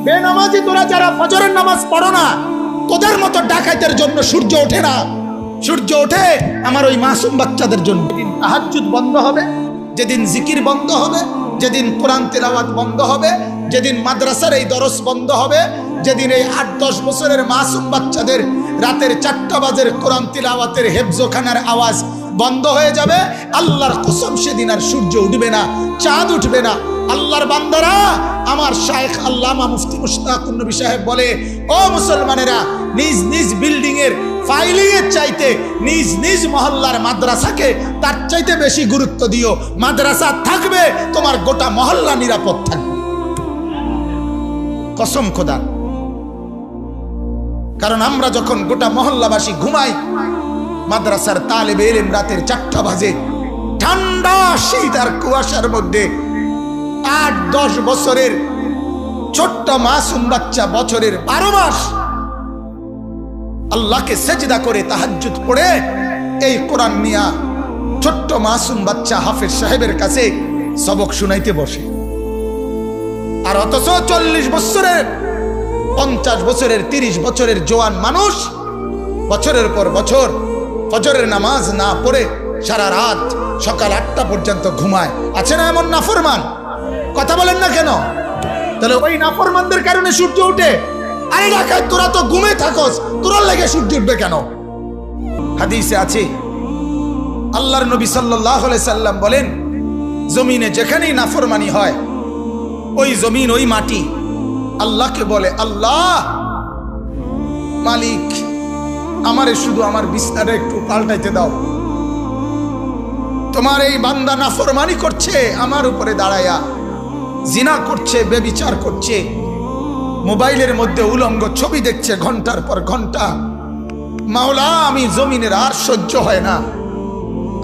বেনামাজি তোরা যারা ফজরের নামাজ পড়ো না, তোদের মতো ডাকাতের জন্য সূর্য ওঠে না। সূর্য ওঠে আমার ওই মাসুম বাচ্চাদের জন্য। যেদিন তাহাজ্জুদ বন্ধ হবে, যেদিন জিকির বন্ধ হবে, যেদিন কোরআন তেলাওয়াত বন্ধ হবে, যেদিন মাদ্রাসার এই দরস বন্ধ হবে, যেদিন এই 8-10 বছরের মাসুম বাচ্চাদের রাতের 4টা বাজের কোরআন তিলাওয়াতের হেফজোখানার আওয়াজ বন্ধ হয়ে যাবে, আল্লাহর কসম সেদিন আর সূর্য উঠবে না, চাঁদ উঠবে না। আল্লাহর বান্দারা, আমার শায়েখ আল্লামা মুফতি মুশতাকুন নবী সাহেব বলে, ও মুসলমানেরা, নিজ নিজ বিল্ডিং এর ফাইলিং এর চাইতে নিজ নিজ মহল্লার মাদ্রাসাকে তার চাইতে বেশি গুরুত্ব দিও। মাদ্রাসা থাকবে, তোমার গোটা মহল্লা নিরাপদ থাকবে, কসম খোদা। কারণ আমরা যখন গোটা মহল্লাবাসী ঘুমাই, মাদ্রাসার তালেবে ইলম রাতের 4টা বাজে, ঠান্ডা শীত আর কুয়াশার মধ্যে 8-10 বছরের ছোট্ট মাসুম বাচ্চা বছরের 12 মাস আল্লাহকে সেজদা করে তাহাজ্জুদ পড়ে এই কোরআন নিয়া ছোট্ট মাসুম বাচ্চা হাফেজ সাহেবের কাছে সবক শুনাইতে বসে। আর অথচ 40 বছরের, 50 বছরের, 30 বছরের জোয়ান মানুষ বছরের পর বছর ফজরের নামাজ না পড়ে সারা রাত সকাল 8টা পর্যন্ত ঘুমায়। আছে না এমন নাফরমান? কথা বলেন না কেন? তাহলে ওই নাফরমানদের কারণে সূর্য উঠে। আরে ডাকাত, তোরা তো ঘুমে থাকস, তোর লেগে সূর্য উঠবে কেন? হাদিসে আছে, আল্লাহর নবী সাল্লাল্লাহু আলাইহি সাল্লাম বলেন, জমিনে যেখানেই নাফরমানি হয়, ওই জমিন, ওই মাটি আল্লাহকে বলে, আল্লাহ মালিক, আমারে শুধু আমার বিছনাটা একটু পাল্টাইতে দাও। তোমার এই বান্দা নাফরমানি করছে, আমার উপরে দাঁড়ায়া জিনা করছে, বেবিচার করছে, মোবাইলের মধ্যে উলঙ্গ ছবি দেখছে ঘন্টার পর ঘন্টা। মাওলা, আমি জমিনের আর সহ্য হয় না,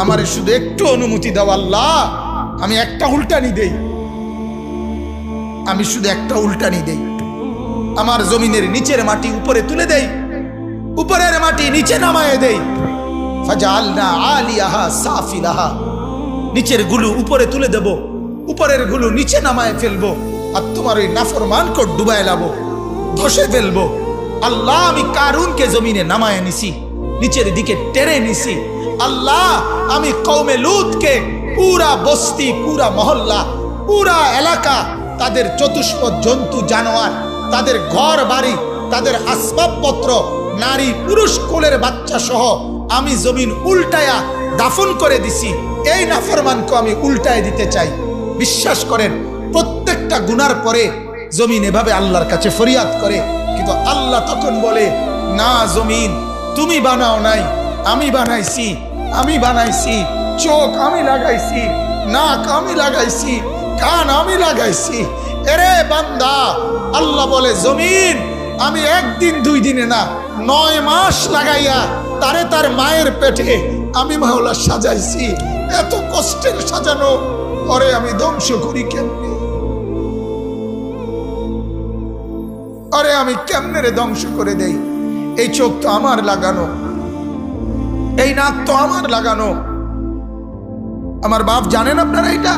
আমারে শুধু একটু অনুমতি দাও আল্লাহ, আমি একটা উল্টানি দেই, আমি শুধু একটা উল্টানি দেই। আমার জমিনের নিচের মাটি উপরে তুলে দেই, উপরের মাটি নিচে নামায়ে দেই। ফাজালনা আলিয়াহা সাফিলাহা, নিচের গুলো উপরে তুলে দেব, উপরের গুলো নিচে নামায়ে ফেলবো, আর তোমার ওই নাফরমানকে ডুবায় লাবো, ধসে ফেলবো। আল্লাহ, আমি কারুনকে জমিনে নামায়ে নিছি, নিচের দিকে টেনে নিছি। আল্লাহ, আমি কওমে লূতকে পুরা বস্তি, পুরা মহল্লা, পুরা এলাকা, তাদের চতুষ্পদ জন্তু জানোয়ার, তাদের ঘর বাড়ি, তাদের আসবাবপত্র, নারী পুরুষ কোলের বাচ্চা সহ আমি জমিন উল্টায়া দাফন করে দিছি। এই নাফরমানকে আমি উল্টায় দিতে চাই। বিশ্বাস করেন, প্রত্যেকটা গুনার পরে জমিন এভাবে আল্লাহর কাছে ফরিয়াদ করে, কিন্তু আল্লাহ তখন বলে, না জমিন, তুমি বানাও নাই, আমি বানাইছি, আমি বানাইছি। চোখ আমি লাগাইছি, নাক আমি লাগাইছি, কান আমি লাগাইছি। এরে বান্দা, আল্লাহ বলে, জমিন, আমি 1 দিন 2 দিনে না, 9 মাস লাগাইয়া তারে তার মায়ের পেটে আমি মাওলা সাজাইছি। এত কষ্টের সাজানো পরে আমি ধ্বংস করি কেমনে? আরে আমি কেমনে রে ধ্বংস করে দেই? এই চোখ তো আমার লাগানো, এই নাক তো আমার লাগানো। আমার বাপ জানেন আপনারা এটা?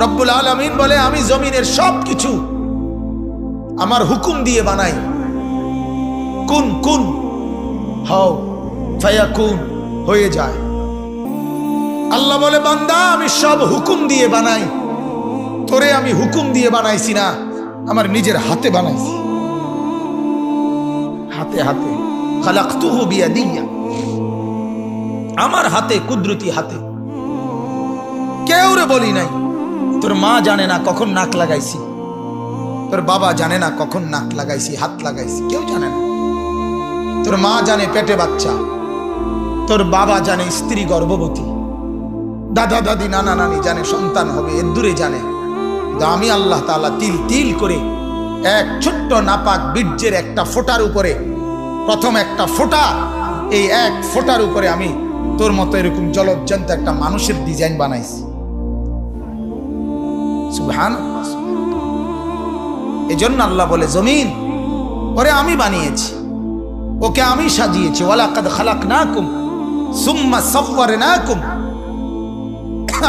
রব্বুল আলামিন বলে, আমি জমিনের সব কিছু আমার হুকুম দিয়ে বানাই। কুন কুন হও ফায়াকুন, হয়ে যায়। আল্লাহ বলে, বান্দা, আমি সব হুকুম দিয়ে বানাই, তোরে আমি হুকুম দিয়ে বানাইছি না, আমার নিজের হাতে বানাইছি, হাতে হাতে। খালাকতুহু বিয়াদিয়া, আমার হাতে, কুদরতি হাতে। কেউ রে বলি নাই। তোর মা জানে না কখন নাক লাগাইছি, তোর বাবা জানে না কখন নাক লাগাইছি, হাত লাগাইছি, কেউ জানে না। তোর মা জানে পেটে বাচ্চা, তোর বাবা জানে স্ত্রী গর্ভবতী, দাদা দাদি নানা নানি জানে সন্তান হবে, এর দূরে জানে। আমি আল্লাহ তাআলা তিল তিল করে এক ছোট্ট নাপাক বীর্যের একটা ফোঁটার উপরে, প্রথম একটা ফোঁটা, এই এক ফোঁটার উপরে আমি তোর মতো এরকম জলজ্জান্ত একটা মানুষের ডিজাইন বানাইছি। সুবহানাল্লাহ। এজন্য আল্লাহ বলে, জমিন, ওরে আমি বানিয়েছি, ওকে আমি সাজিয়েছি। ওয়ালাকাদ খালাকনাকুম সুম্মা সাওয়ারনাকুম।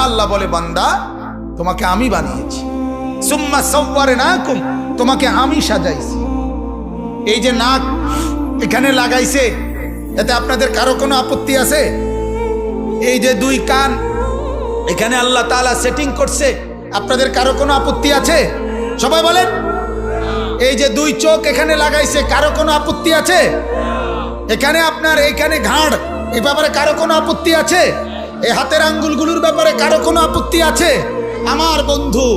আল্লাহ বলে, বান্দা, তোমাকে আমি বানিয়েছি। সুম্মা সাওয়ারনাকুম, তোমাকে আমি সাজাইছি। এই যে নাক এখানে লাগাইছে, এতে আপনাদের কারো কোনো আপত্তি আছে? এই যে দুই কান এখানে আল্লাহ তাআলা সেটিং করছে, আপনাদের কারো কোনো আপত্তি আছে? সবাই বলেন। এই যে দুই চোখ এখানে লাগাইছে, কারো কোনো আপত্তি আছে? এখানে আপনার এইখানে ঘাড়, এই ব্যাপারে কারো কোনো আপত্তি আছে? এই হাতের আঙ্গুলগুলোর ব্যাপারে কারো কোনো আপত্তি আছে? আমার বন্ধু,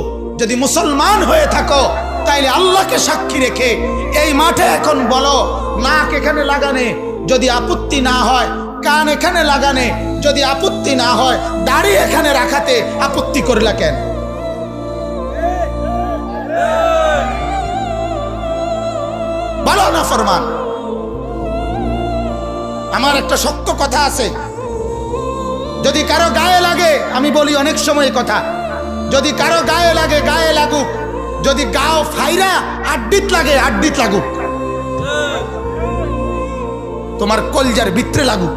যদি মুসলমান হয়ে থাকো তাইলে আল্লাহকে সাক্ষী রেখে এই মাঠে এখন বলো, নাক এখানে লাগানে যদি আপত্তি না হয়, কান এখানে লাগানে যদি আপত্তি না হয়, দাড়ি এখানে রাখাতে আপত্তি করলা কেন? বলো না ফরমান। আমার একটা শক্ত কথা আছে, যদি কারো গায়ে লাগে, আমি বলি অনেক সময় কথা, যদি কারো গায়ে লাগে গায়ে লাগুক, যদি গাও ফাইরা আড্ডিত লাগে আড্ডিত লাগুক, তোমার কলজার ভিতরে লাগুক,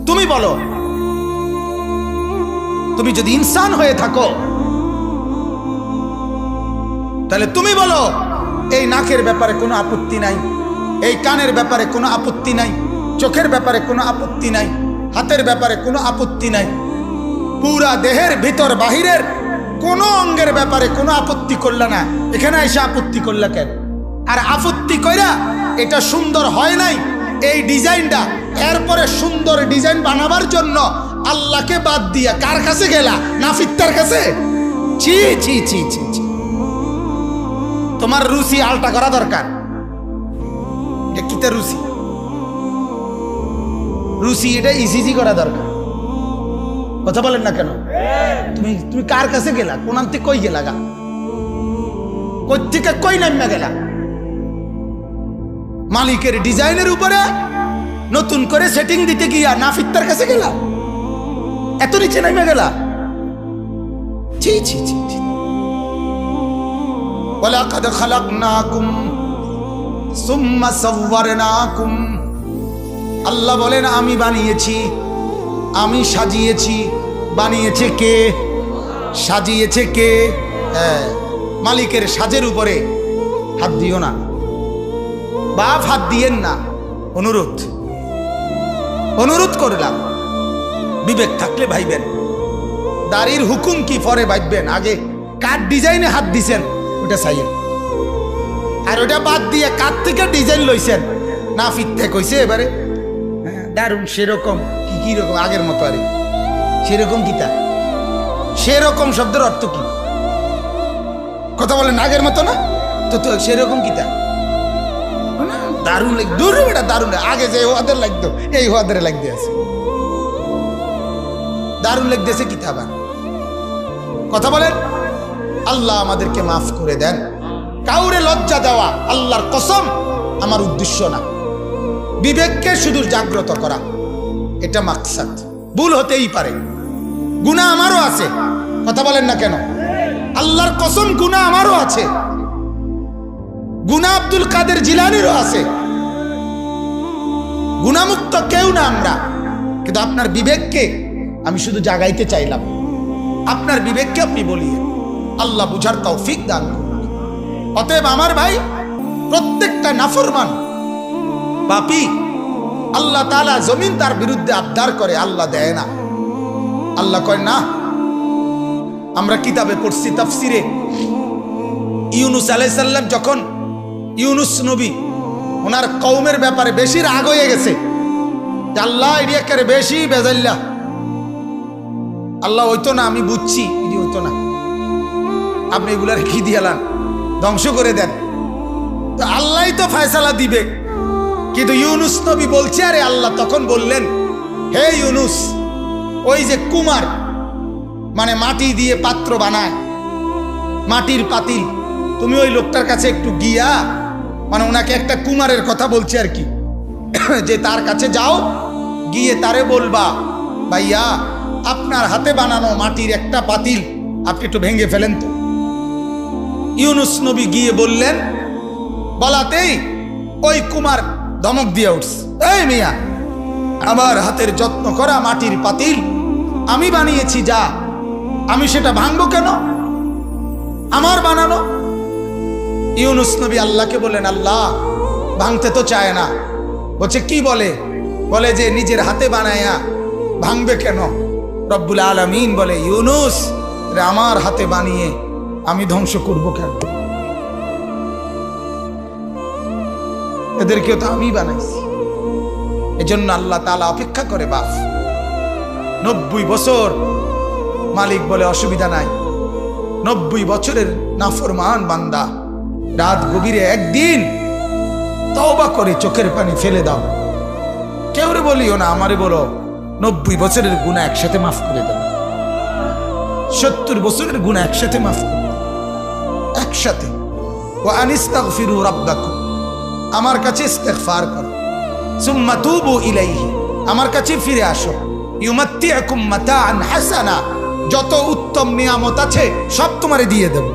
তুমি বলো। তুমি যদি ইনসান হয়ে থাকো তাহলে তুমি বলো, এই নাকের ব্যাপারে কোনো আপত্তি নাই, এই কানের ব্যাপারে কোনো আপত্তি নাই, চোখের ব্যাপারে কোনো আপত্তি নাই, হাতের ব্যাপারে কোনো আপত্তি নাই, পুরা দেহের ভিতর বাহিরের কোনো অঙ্গের ব্যাপারে কোনো আপত্তি করলা না, এখানে এসে আপত্তি করলা কেন? আর আপত্তি কইরা এটা সুন্দর হয় নাই, এই ডিজাইনটা, এরপরে সুন্দর ডিজাইন বানাবার জন্য আল্লাহকে বাদ দিয়া কার কাছে গেলা? নাফিত্তার কাছে? ছি ছি ছি ছি ছি। তোমার রুচি আলটা করা দরকার। কিতে রুচি? রুচি এটা ইসিজি করা দরকার। কথা বলেন না কেন? তুমি তুমি কার কাছে গেলা? কোন আনতে কই গেলা? গা কই থেকে কই নামা গেলা? মালিকের ডিজাইনের উপরে নতুন করে সেটিং দিতে গিয়া নাফিত্তার কাছে গেলা? এত নিচে নামা গেলা? ছি ছি ছি ছি। ওয়ালাকাদ খালাকনাকুম সুম্মা সাওয়ারনাকুম, আল্লাহ বলেন আমি বানিয়েছি, আমি সাজিয়েছি। বানিয়েছে কে? সাজিয়েছে কে? মালিকের সাজের উপরে হাত দিও না, বাপ হাত দিয়েন না। অনুরোধ অনুরোধ করলাম, বিবেক থাকলে ভাইবেন। দাড়ির হুকুম কি পরে ভাববেন, আগে কার ডিজাইনে হাত দিছেন ওটা চাইয়েন, আর ওটা বাদ দিয়ে কার থেকে ডিজাইন লইছেন না ফিরতে কইছে এবারে দারুণ সেরকম কি কি রকম আগের মতো, আরে সেরকম কিতা? সেরকম শব্দের অর্থ কি? কথা বলেন, আগের মতো না তো, তো সেরকম কিতা? দারুণ লাগ, দূর এটা দারুণ, আগে যে ওদের লাগতো এই ওদের লাগতে আছে, দারুণ লাগতেছে কিতা? কথা বলেন। আল্লাহ আমাদেরকে মাফ করে দেন। কাউরে লজ্জা দেওয়া আল্লাহর কসম আমার উদ্দেশ্য না, বিবেককে শুধু জাগ্রত করা, এটা মাকসাদ। ভুল হতেই পারে, গুনাহ আমারও আছে। কথা বলেন না কেন? আল্লাহর কসম গুনাহ আমারও আছে, গুনাহ আব্দুল কাদের জিলানীরও আছে। গুনাহমুক্ত কেউ না আমরা, কিন্তু আপনার বিবেককে আমি শুধু জাগাইতে চাইলাম। আপনার বিবেককে আপনি বলিয়ে আল্লাহ বুঝার তৌফিক দান করুন। অতএব আমার ভাই, প্রত্যেকটা নাফরমান পাপী আল্লাহ তাআলা জমিন তার বিরুদ্ধে আবদার করে, আল্লাহ দেয় না। আল্লাহ কয় না। আমরা কিতাবে পড়ছি তাফসিরে, ইউনুস আলাইহিস সালাম যখন ইউনুস নবী ওনার কওমের ব্যাপারে বেশি রাগ হয়ে গেছে, আল্লাহ এরিয়াকে বেশি বেজাল্লা, আল্লাহ হইতো না, আমি বুঝছি এটি হইতো না, আপনি এগুলার কি দিয়ালান, ধ্বংস করে দেন। তো আল্লাহই তো ফয়সালা দিবে। কিন্তু ইউনুস নবী বলছে, আরে আল্লাহ তখন বললেন, হে ইউনুস, ওই যে কুমার মানে মাটি দিয়ে পাত্র বানায়, মাটির পাতিল, তুমি ওই লোকটার কাছে একটু গিয়া, মানে ওনাকে একটা কুমারের কথা বলছে আর কি, যে তার কাছে যাও, গিয়ে তারে বলবা, ভাইয়া আপনার হাতে বানানো মাটির একটা পাতিল আপনি একটু ভেঙে ফেলেন তো। ইউনুস নবী গিয়ে বললেন, বলাতেই ওই কুমার ধমক দিয়ে উঠছে, এই মিয়া, আমার হাতের যত্ন করা মাটির পাতিল আমি বানিয়েছি, যা আমি সেটা ভাঙবো কেন? আমার বানানো। ইউনুস নবী আল্লাহকে বলেন, আল্লাহ ভাঙতে তো চায় না। বলছে কি বলে? বলে যে নিজের হাতে বানায়া ভাঙবে কেন? রব্বুল আলামিন বলে, ইউনুস রে, আমার হাতে বানিয়ে আমি ধ্বংস করব কেন? এদেরকেও তো আমি বানাইছি। এজন্য আল্লাহ তাআলা অপেক্ষা করে বাপ 90 বছর। মালিক বলে অসুবিধা নাই, 90 বছরের নাফরমান বান্দা রাত গভীরে একদিন তওবা করে চোখের পানি ফেলে দাও। কেউ রে বলিও না, আমারে বলো 90 বছরের গুনাহ একসাথে মাফ করে দাও, 70 বছরের গুনাহ একসাথে মাফ করে দাও, একসাথে। ওয়া আনিস্তাগফিরু রাব্বাকুম, আমার কাছে ইস্তিগফার করো, সুম্মা তুবু ইলাইহি, আমার কাছে ফিরে আসো, ইউমাত্তিউকুম মাতাআন হাসানা, যত উত্তম নিয়ামত আছে সব তোমারে দিয়ে দেব।